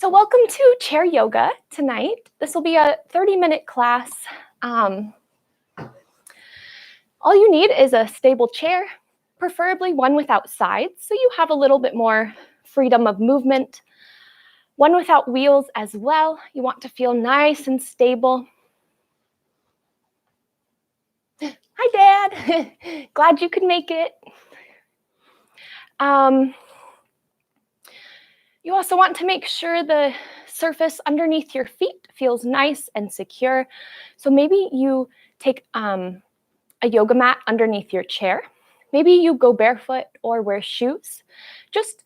So welcome to chair yoga tonight. This will be a 30-minute class. All you need is a stable chair, preferably one without sides, so you have a little bit more freedom of movement. One without wheels as well. You want to feel nice and stable. Hi, Dad. Glad you could make it. You also want to make sure the surface underneath your feet feels nice and secure. So maybe you take a yoga mat underneath your chair. Maybe you go barefoot or wear shoes. Just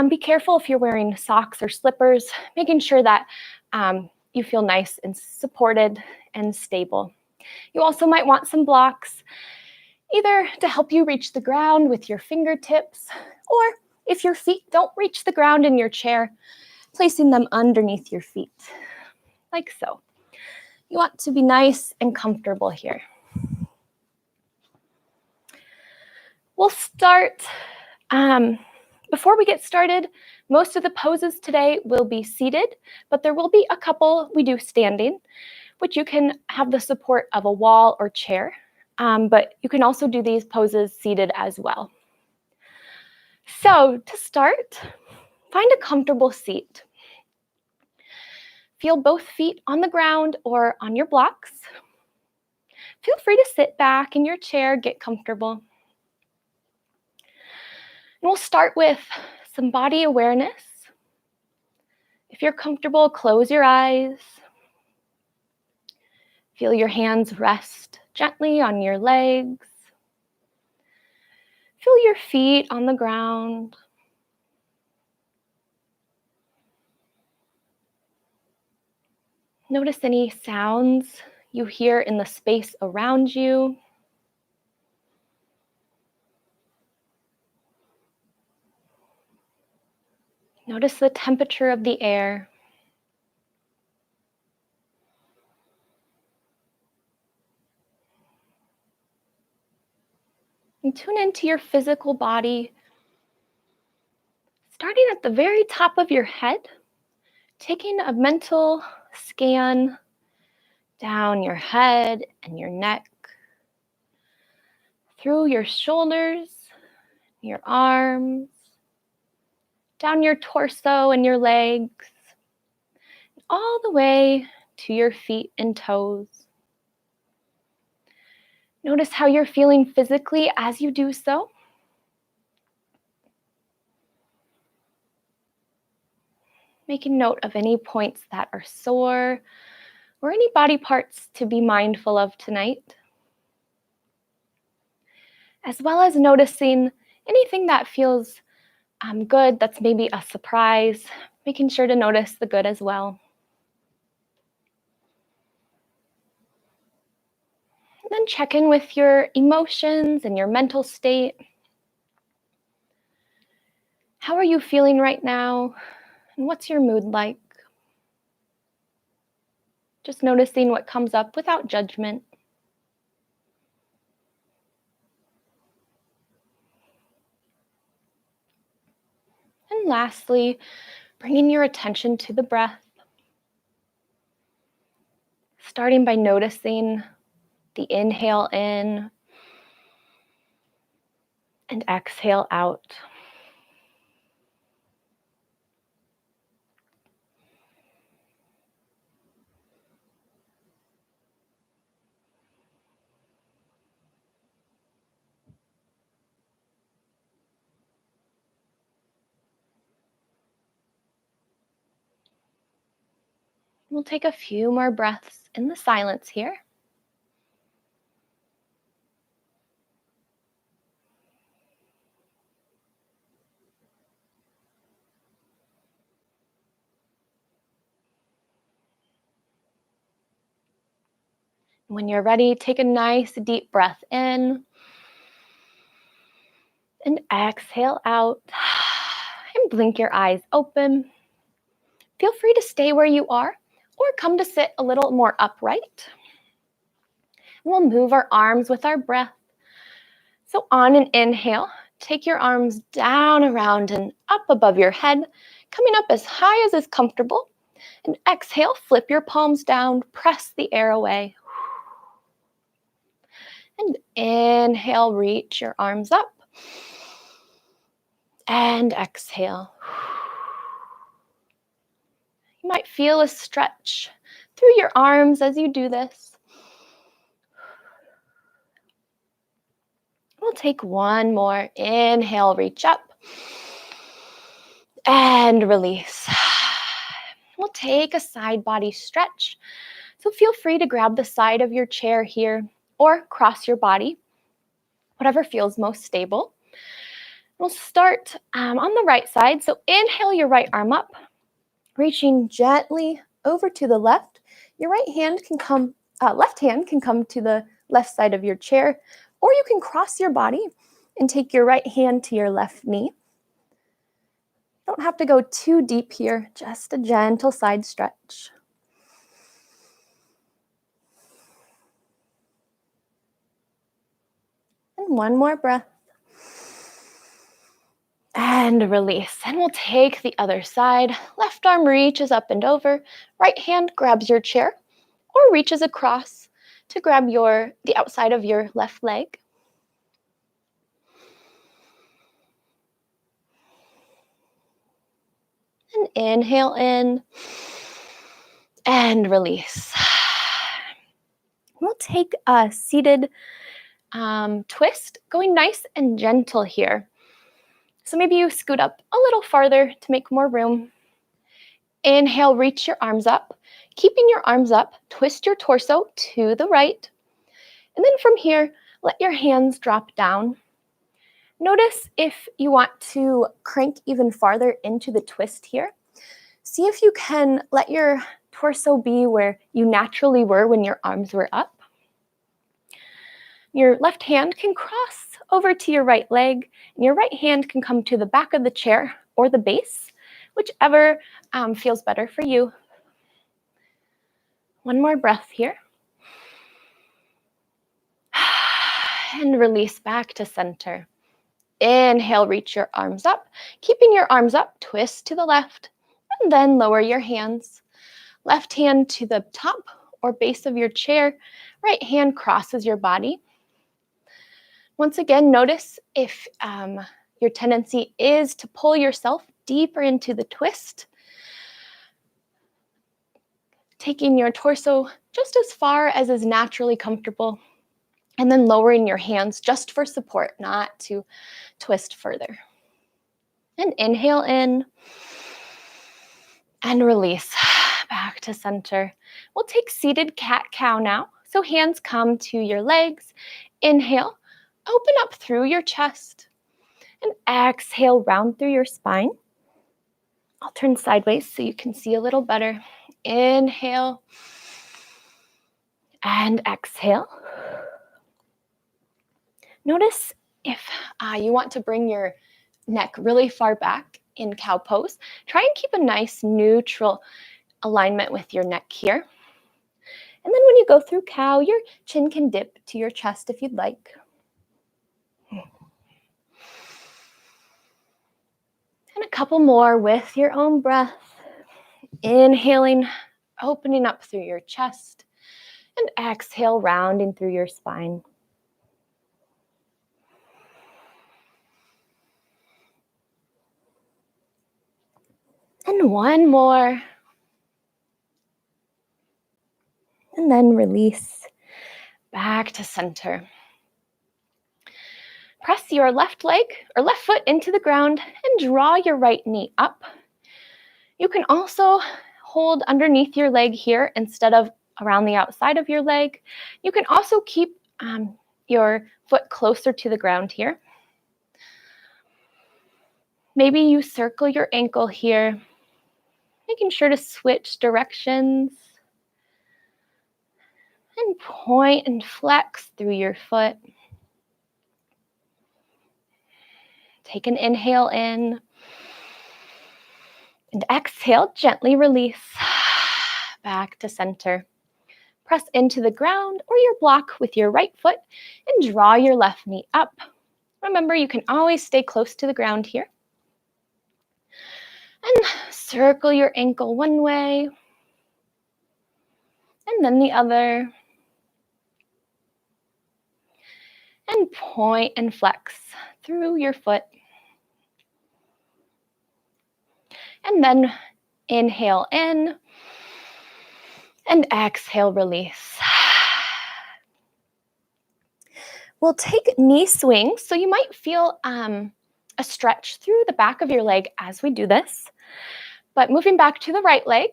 be careful if you're wearing socks or slippers, making sure that you feel nice and supported and stable. You also might want some blocks, either to help you reach the ground with your fingertips, or if your feet don't reach the ground in your chair, placing them underneath your feet, like so. You want to be nice and comfortable here. We'll start. Before we get started, most of the poses today will be seated, but there will be a couple we do standing, which you can have the support of a wall or chair, but you can also do these poses seated as well. So to start, find a comfortable seat. Feel both feet on the ground or on your blocks. Feel free to sit back in your chair, get comfortable. And we'll start with some body awareness. If you're comfortable, close your eyes. Feel your hands rest gently on your legs. Feel your feet on the ground. Notice any sounds you hear in the space around you. Notice the temperature of the air. And tune into your physical body, starting at the very top of your head, taking a mental scan down your head and your neck, through your shoulders, your arms, down your torso and your legs, all the way to your feet and toes. Notice how you're feeling physically as you do so. Making note of any points that are sore or any body parts to be mindful of tonight. As well as noticing anything that feels good, that's maybe a surprise, making sure to notice the good as well. And then check in with your emotions and your mental state. How are you feeling right now? And what's your mood like? Just noticing what comes up without judgment. And lastly, bringing your attention to the breath. Starting by noticing the inhale in and exhale out. We'll take a few more breaths in the silence here. When you're ready, take a nice deep breath in and exhale out. And blink your eyes open. Feel free to stay where you are or come to sit a little more upright. We'll move our arms with our breath. So on an inhale, take your arms down, around, and up above your head, Coming up as high as is comfortable. And exhale, flip your palms down, press the air away. And inhale, reach your arms up. And exhale. You might feel a stretch through your arms as you do this. We'll take one more. Inhale, reach up. And release. We'll take a side body stretch. So feel free to grab the side of your chair here or cross your body, whatever feels most stable. We'll start on the right side. So inhale your right arm up, reaching gently over to the left. Your left hand can come to the left side of your chair, or you can cross your body and take your right hand to your left knee. Don't have to go too deep here, just a gentle side stretch. And one more breath. And release. And we'll take the other side. Left arm reaches up and over. Right hand grabs your chair or reaches across to grab the outside of your left leg. And inhale in and release. We'll take a seated twist, going nice and gentle here. So maybe you scoot up a little farther to make more room. Inhale, reach your arms up. Keeping your arms up, twist your torso to the right. And then from here, let your hands drop down. Notice if you want to crank even farther into the twist here. See if you can let your torso be where you naturally were when your arms were up. Your left hand can cross over to your right leg, and your right hand can come to the back of the chair or the base, whichever feels better for you. One more breath here. And release back to center. Inhale, reach your arms up. Keeping your arms up, twist to the left, and then lower your hands. Left hand to the top or base of your chair. Right hand crosses your body. Once again, notice if your tendency is to pull yourself deeper into the twist, taking your torso just as far as is naturally comfortable, and then lowering your hands just for support, not to twist further. And inhale in and release back to center. We'll take seated cat-cow now. So hands come to your legs. Inhale, open up through your chest. And exhale, round through your spine. I'll turn sideways so you can see a little better. Inhale and exhale. Notice if you want to bring your neck really far back in cow pose. Try and keep a nice neutral alignment with your neck here. And then when you go through cow, your chin can dip to your chest if you'd like. And a couple more with your own breath. Inhaling, opening up through your chest, and exhale, rounding through your spine. And one more. And then release back to center. Press your left leg or left foot into the ground and draw your right knee up. You can also hold underneath your leg here instead of around the outside of your leg. You can also keep your foot closer to the ground here. Maybe you circle your ankle here, making sure to switch directions. And point and flex through your foot. Take an inhale in. And exhale, gently release. Back to center. Press into the ground or your block with your right foot and draw your left knee up. Remember, you can always stay close to the ground here. And circle your ankle one way, and then the other. And point and flex through your foot. And then inhale in, and exhale, release. We'll take knee swings, so you might feel a stretch through the back of your leg as we do this. But moving back to the right leg,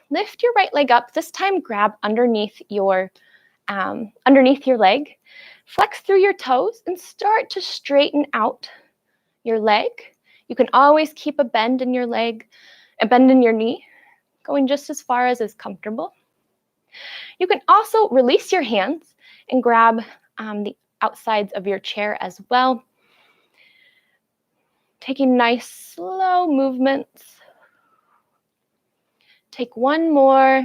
lift your right leg up. This time, grab underneath your leg, flex through your toes, and start to straighten out your leg. You can always keep a bend in your leg, a bend in your knee, going just as far as is comfortable. You can also release your hands and grab the outsides of your chair as well. Taking nice, slow movements. Take one more,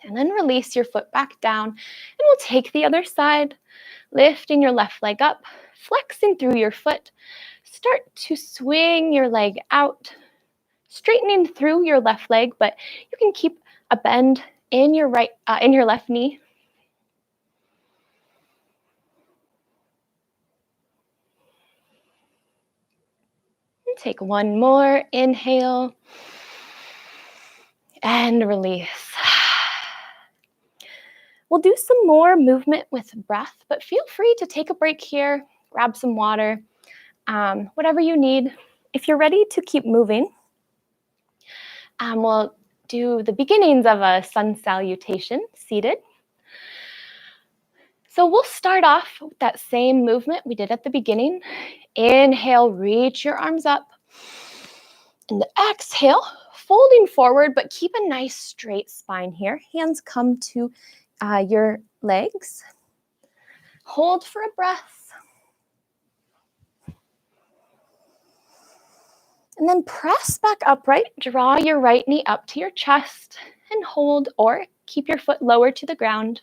and then release your foot back down. And we'll take the other side, lifting your left leg up, flexing through your foot. Start to swing your leg out, straightening through your left leg, but you can keep a bend in your left knee. And take one more, inhale, and release. We'll do some more movement with breath, but feel free to take a break here, grab some water, whatever you need. If you're ready to keep moving, we'll do the beginnings of a sun salutation, seated. So we'll start off with that same movement we did at the beginning. Inhale, reach your arms up. And exhale, folding forward, but keep a nice straight spine here. Hands come to your legs. Hold for a breath. And then press back upright. Draw your right knee up to your chest and hold, or keep your foot lower to the ground.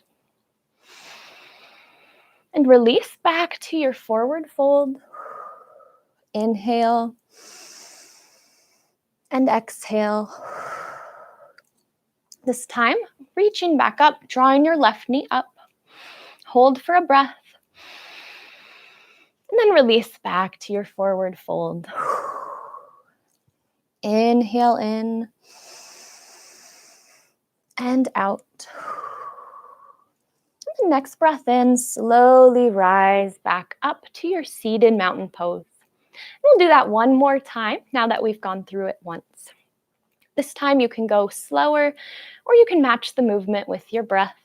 And release back to your forward fold. Inhale. And exhale. This time, reaching back up, drawing your left knee up. Hold for a breath. And then release back to your forward fold. Inhale in and out. And the next breath in, slowly rise back up to your seated mountain pose. We'll do that one more time now that we've gone through it once. This time you can go slower, or you can match the movement with your breath.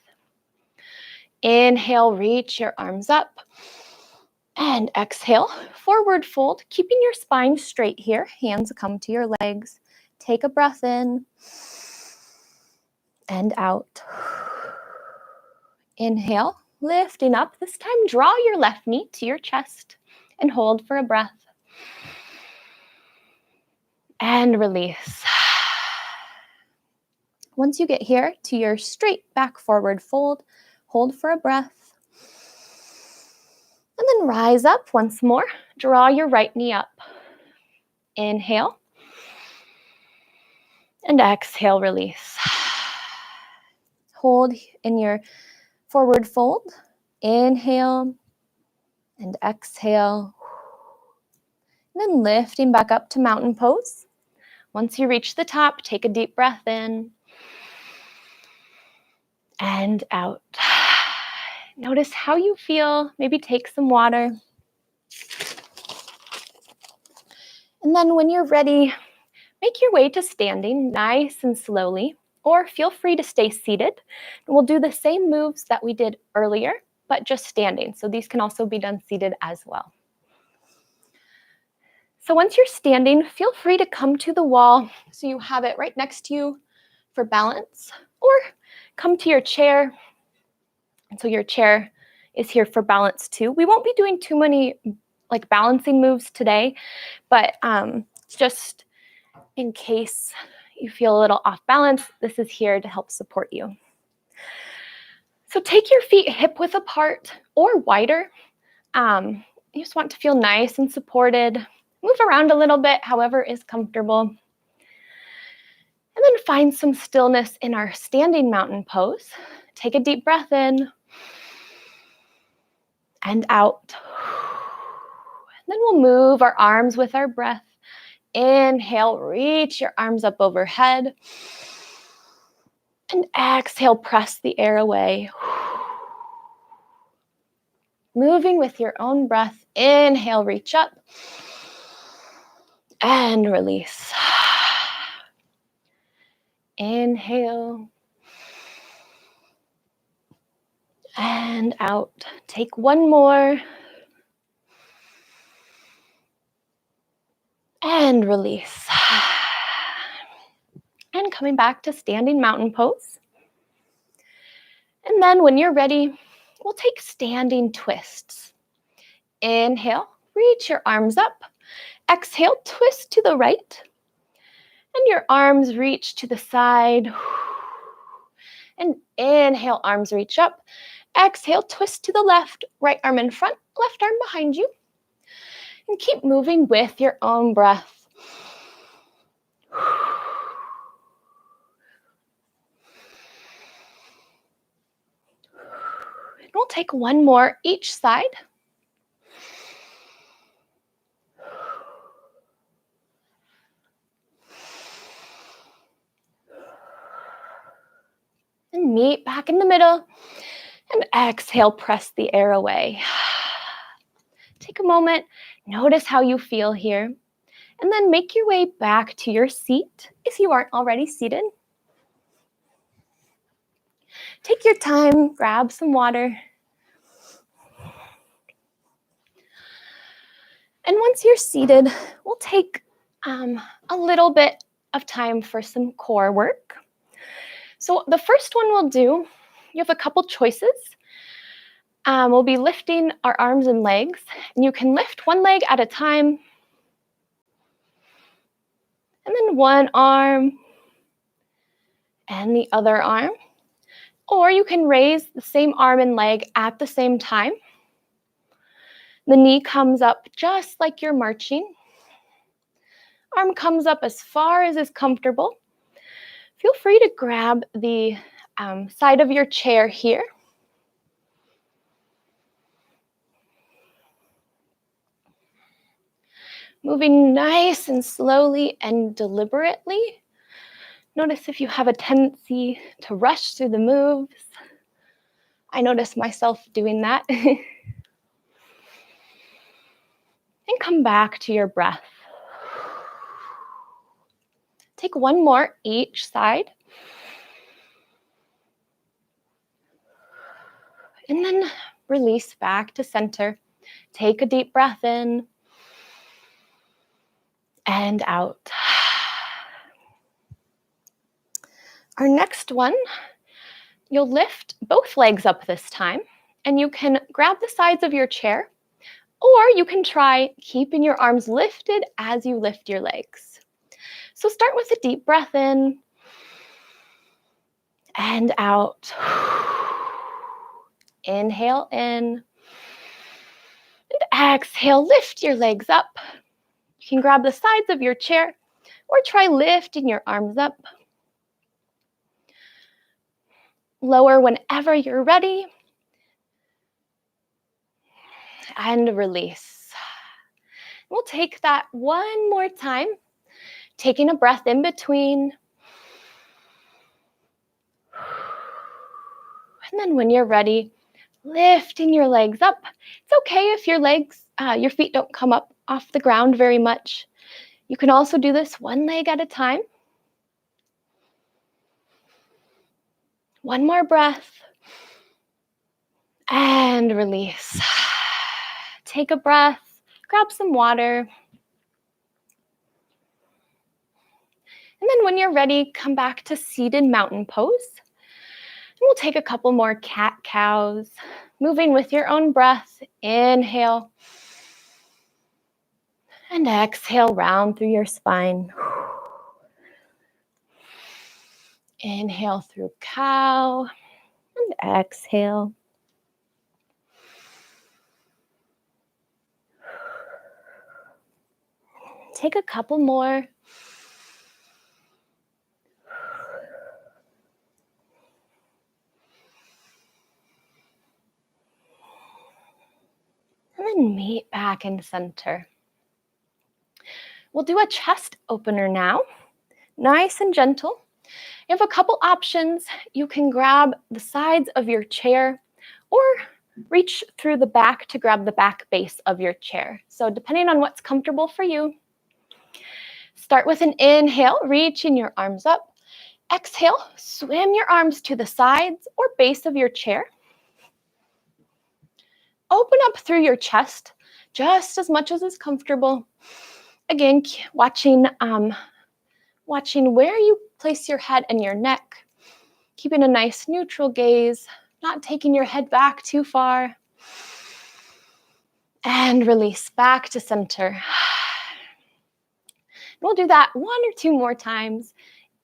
Inhale, reach your arms up. And exhale, forward fold, keeping your spine straight here. Hands come to your legs. Take a breath in and out. Inhale, lifting up. This time, draw your left knee to your chest and hold for a breath. And release. Once you get here to your straight back forward fold, hold for a breath. And then rise up once more. Draw your right knee up. Inhale. And exhale, release. Hold in your forward fold. Inhale. And exhale. And then lifting back up to mountain pose. Once you reach the top, take a deep breath in. And out. Notice how you feel. Maybe take some water. And then when you're ready, make your way to standing nice and slowly, or feel free to stay seated. And we'll do the same moves that we did earlier, but just standing. So these can also be done seated as well. So once you're standing, feel free to come to the wall so you have it right next to you for balance, or come to your chair. And so your chair is here for balance too. We won't be doing too many balancing moves today, but just in case you feel a little off balance, this is here to help support you. So take your feet hip width apart or wider. You just want to feel nice and supported. Move around a little bit, however is comfortable. And then find some stillness in our standing mountain pose. Take a deep breath in and out. And then we'll move our arms with our breath. Inhale, reach your arms up overhead. And exhale, press the air away. Moving with your own breath. Inhale, reach up. And release. Inhale. And out. Take one more. And release. And coming back to standing mountain pose. And then when you're ready, we'll take standing twists. Inhale, reach your arms up. Exhale, twist to the right. And your arms reach to the side. And inhale, arms reach up. Exhale, twist to the left. Right arm in front, left arm behind you. And keep moving with your own breath. And we'll take one more each side. And meet back in the middle. And exhale, press the air away. Take a moment, notice how you feel here. And then make your way back to your seat if you aren't already seated. Take your time, grab some water. And once you're seated, we'll take a little bit of time for some core work. So the first one we'll do, you have a couple choices. We'll be lifting our arms and legs, and you can lift one leg at a time, and then one arm, and the other arm. Or you can raise the same arm and leg at the same time. The knee comes up just like you're marching. Arm comes up as far as is comfortable. Feel free to grab the side of your chair here. Moving nice and slowly and deliberately. Notice if you have a tendency to rush through the moves. I notice myself doing that. And come back to your breath. Take one more each side. And then release back to center. Take a deep breath in and out. Our next one, you'll lift both legs up this time, and you can grab the sides of your chair, or you can try keeping your arms lifted as you lift your legs. So start with a deep breath in and out. Inhale in. And exhale, lift your legs up. You can grab the sides of your chair or try lifting your arms up. Lower whenever you're ready. And release. We'll take that one more time, taking a breath in between. And then when you're ready, lifting your legs up. It's okay if your feet don't come up off the ground very much. You can also do this one leg at a time. One more breath. And release. Take a breath, grab some water. And then when you're ready, come back to seated mountain pose. And we'll take a couple more cat-cows, moving with your own breath. Inhale. And exhale, round through your spine. Inhale through cow. And exhale. take a couple more. And then meet back in center. We'll do a chest opener now, nice and gentle. You have a couple options. You can grab the sides of your chair or reach through the back to grab the back base of your chair. So depending on what's comfortable for you, start with an inhale, reaching your arms up. Exhale, swim your arms to the sides or base of your chair. Open up through your chest just as much as is comfortable. Again, watching where you place your head and your neck, keeping a nice neutral gaze, not taking your head back too far. And release back to center. We'll do that 1 or 2 more times.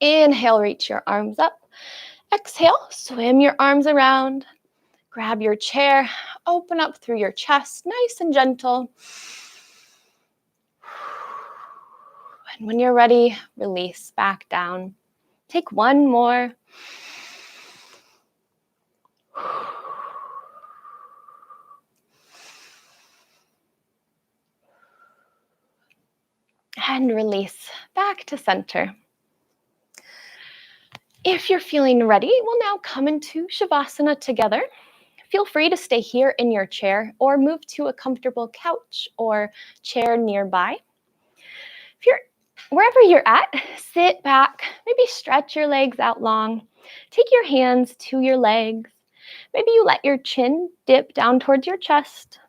Inhale, reach your arms up. Exhale, swim your arms around. Grab your chair, open up through your chest, nice and gentle. And when you're ready, release back down. Take 1 more. And release back to center. If you're feeling ready, we'll now come into Shavasana together. Feel free to stay here in your chair or move to a comfortable couch or chair nearby. Wherever you're at, sit back, maybe stretch your legs out long. Take your hands to your legs. Maybe you let your chin dip down towards your chest.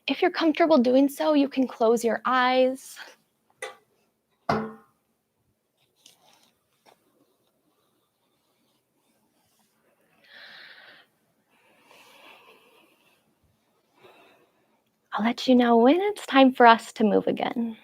If you're comfortable doing so, you can close your eyes. I'll let you know when it's time for us to move again.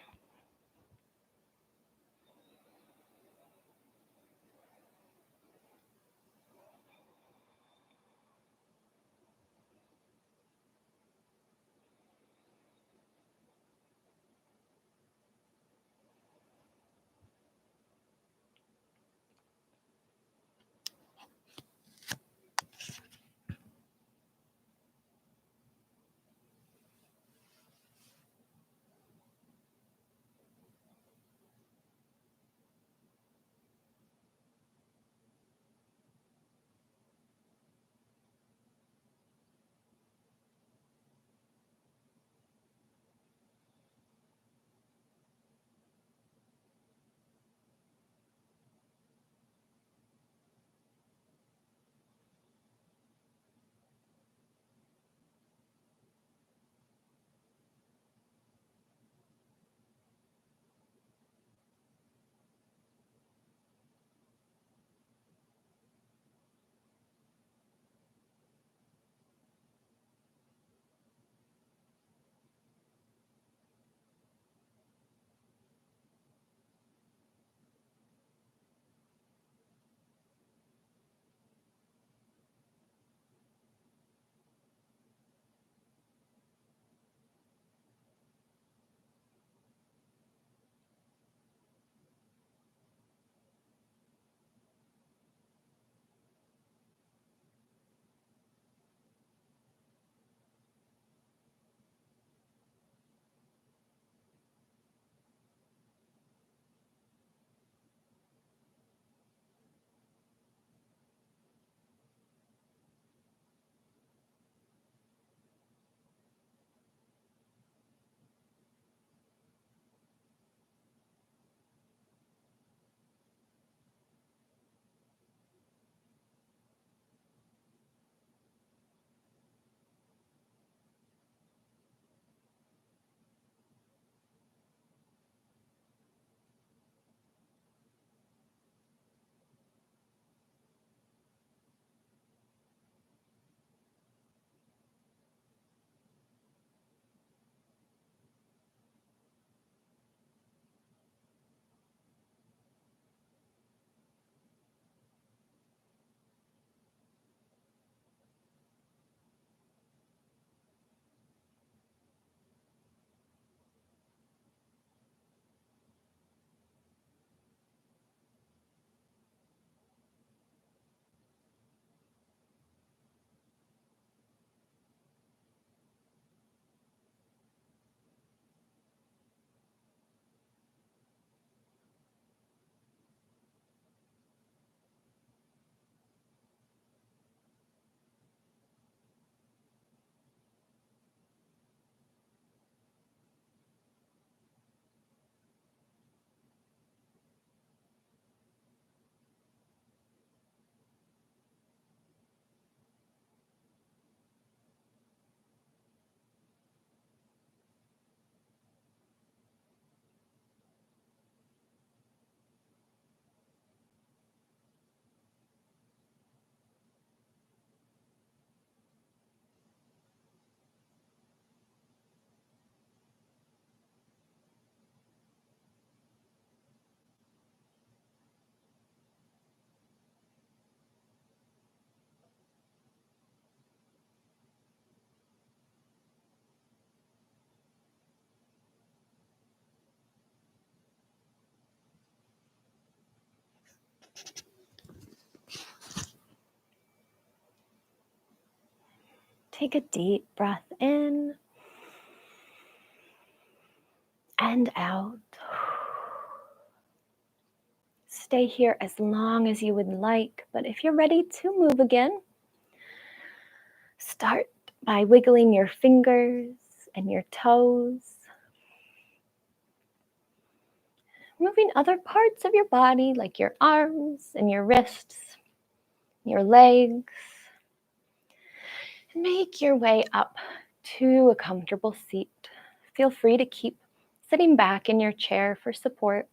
Take a deep breath in and out. Stay here as long as you would like, but if you're ready to move again, start by wiggling your fingers and your toes, moving other parts of your body like your arms and your wrists, your legs. And make your way up to a comfortable seat. Feel free to keep sitting back in your chair for support.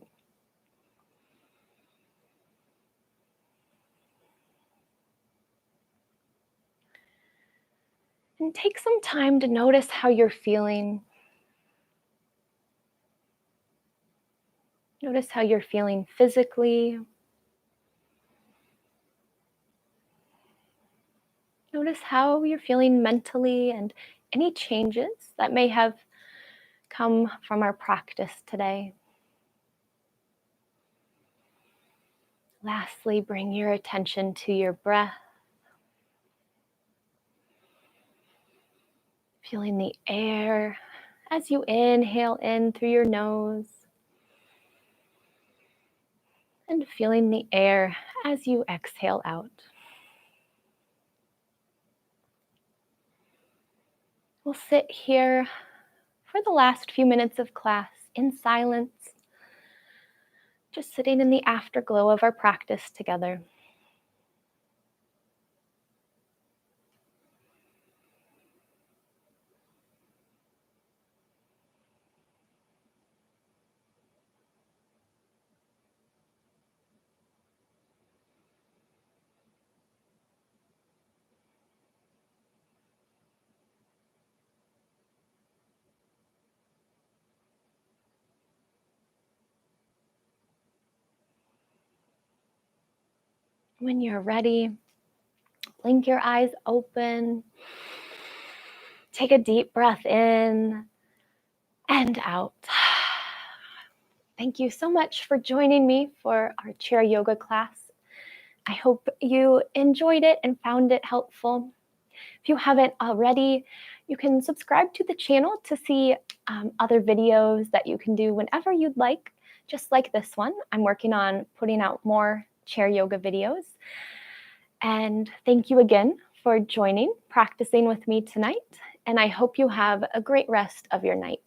And take some time to notice how you're feeling. Notice how you're feeling physically. Notice how you're feeling mentally and any changes that may have come from our practice today. Lastly, bring your attention to your breath. Feeling the air as you inhale in through your nose. And feeling the air as you exhale out. We'll sit here for the last few minutes of class in silence, just sitting in the afterglow of our practice together. When you're ready, blink your eyes open. Take a deep breath in and out. Thank you so much for joining me for our chair yoga class. I hope you enjoyed it and found it helpful. If you haven't already, you can subscribe to the channel to see other videos that you can do whenever you'd like, just like this one. I'm working on putting out more chair yoga videos. And thank you again for practicing with me tonight. And I hope you have a great rest of your night.